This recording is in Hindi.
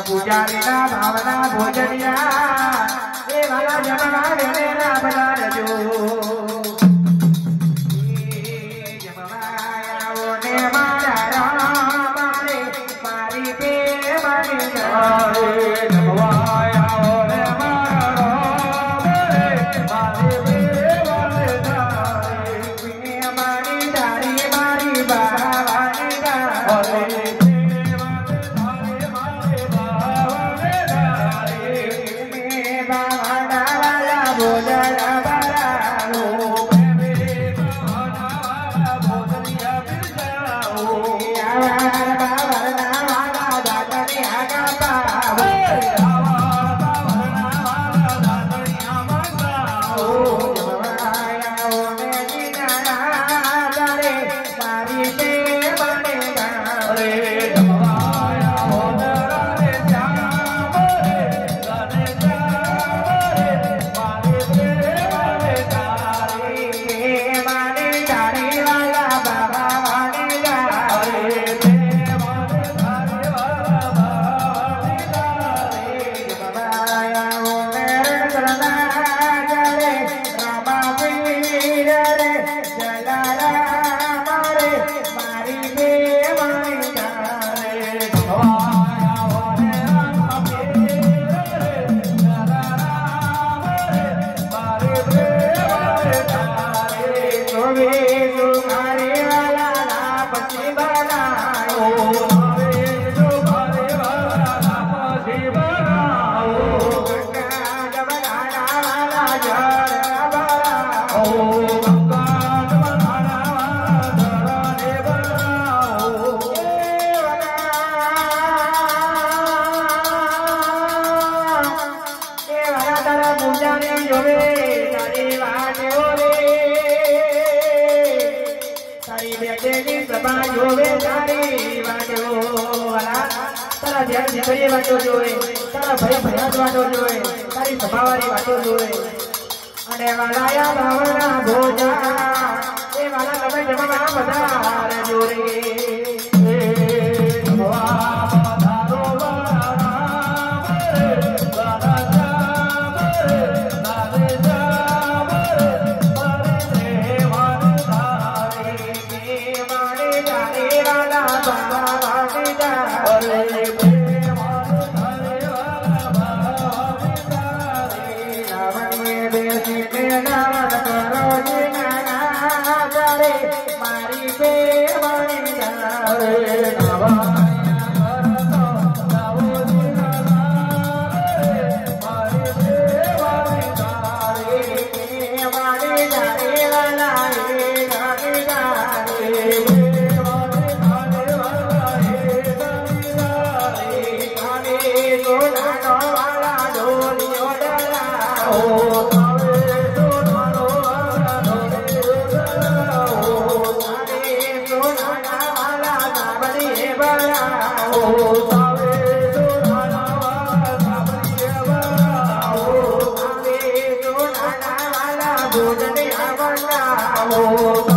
पुजारी ना भावना भोजनिया ये वाला जमना देने ना बाजार जो जमवाया वो ने मारा रामारे मारी पे मारी जाए जमवाया वो ने मारा रामारे मारी पे मारी जाए मारी दारी मारी बावानी दारी वाटो जोए तारा भय भयात वाटो जोए तारी सभावारी वाटो जोए अने वालाया भावना भोजा ए वाला कमे जमना बधार जोरे भोजन आवला